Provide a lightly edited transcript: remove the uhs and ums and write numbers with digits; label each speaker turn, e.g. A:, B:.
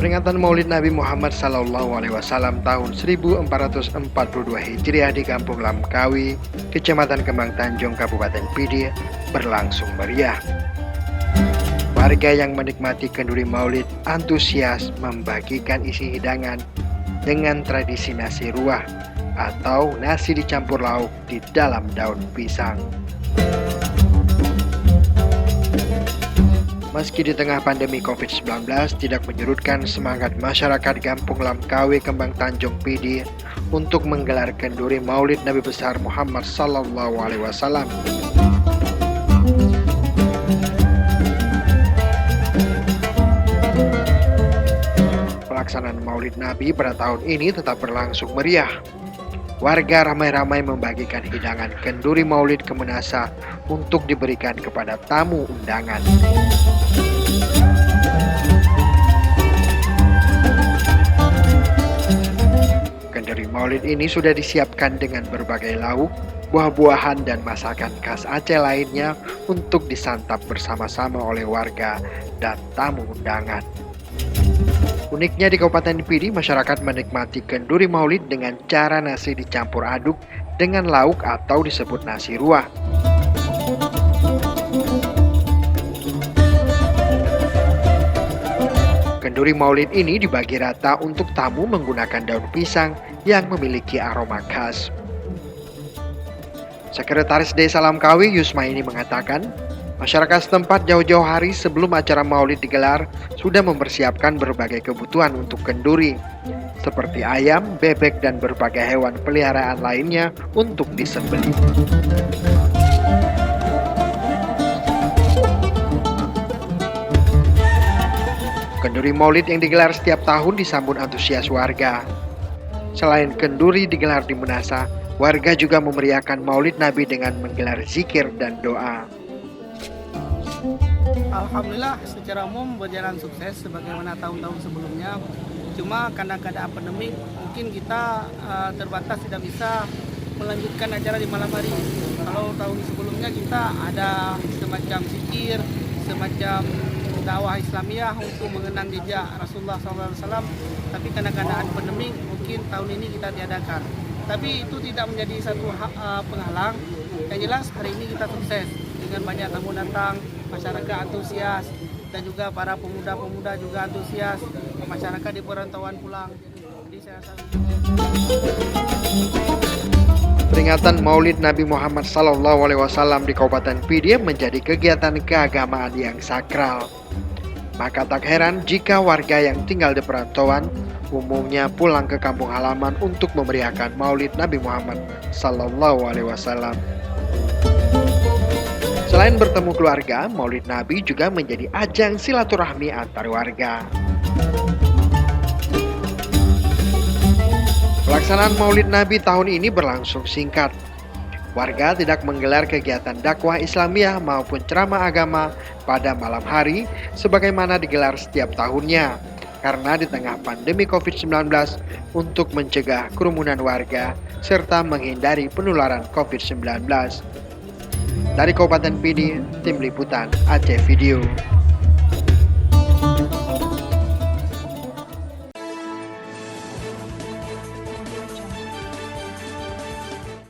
A: Peringatan Maulid Nabi Muhammad SAW tahun 1442 Hijriah di Kampung Lamkawi, Kecamatan Kembang Tanjung, Kabupaten Pidi berlangsung meriah. Warga yang menikmati kenduri Maulid antusias membagikan isi hidangan dengan tradisi nasi ruah atau nasi dicampur lauk di dalam daun pisang. Meski di tengah pandemi COVID-19 tidak menyurutkan semangat masyarakat Kampung Lamkawi, Kembang Tanjung, Pidi untuk menggelar kenduri Maulid Nabi besar Muhammad SAW. Pelaksanaan Maulid Nabi pada tahun ini tetap berlangsung meriah. Warga ramai-ramai membagikan hidangan kenduri Maulid ke Menasa untuk diberikan kepada tamu undangan. Kenduri Maulid ini sudah disiapkan dengan berbagai lauk, buah-buahan dan masakan khas Aceh lainnya untuk disantap bersama-sama oleh warga dan tamu undangan. Uniknya di Kabupaten Pidi, masyarakat menikmati kenduri Maulid dengan cara nasi dicampur aduk dengan lauk atau disebut nasi ruah. Kenduri Maulid ini dibagi rata untuk tamu menggunakan daun pisang yang memiliki aroma khas. Sekretaris Desa Lamkawi Yusmaini mengatakan, masyarakat setempat jauh-jauh hari sebelum acara Maulid digelar sudah mempersiapkan berbagai kebutuhan untuk kenduri, seperti ayam, bebek, dan berbagai hewan peliharaan lainnya untuk disembelih. Kenduri Maulid yang digelar setiap tahun disambut antusias warga. Selain kenduri digelar di Menasa, warga juga memeriahkan Maulid Nabi dengan menggelar zikir dan doa.
B: Alhamdulillah secara umum berjalan sukses sebagaimana tahun-tahun sebelumnya. Cuma karena keadaan pandemi mungkin kita terbatas tidak bisa melanjutkan acara di malam hari. Kalau tahun sebelumnya kita ada semacam zikir, semacam dakwah Islamiyah untuk mengenang jejak Rasulullah SAW. Tapi karena keadaan pandemi mungkin tahun ini kita tiadakan. Tapi itu tidak menjadi satu penghalang. Yang jelas hari ini kita sukses dengan banyak tamu datang, masyarakat antusias, dan juga para pemuda-pemuda juga antusias, masyarakat di perantauan pulang. Jadi saya rasa
A: Peringatan Maulid Nabi Muhammad SAW di Kabupaten Pidi menjadi kegiatan keagamaan yang sakral. Maka tak heran jika warga yang tinggal di perantauan umumnya pulang ke kampung halaman untuk memeriahkan Maulid Nabi Muhammad SAW. Selain bertemu keluarga, Maulid Nabi juga menjadi ajang silaturahmi antar warga. Pelaksanaan Maulid Nabi tahun ini berlangsung singkat. Warga tidak menggelar kegiatan dakwah Islamiyah maupun ceramah agama pada malam hari sebagaimana digelar setiap tahunnya, karena di tengah pandemi COVID-19 untuk mencegah kerumunan warga serta menghindari penularan COVID-19. Dari Kabupaten Pidi, Tim Liputan Aceh Video.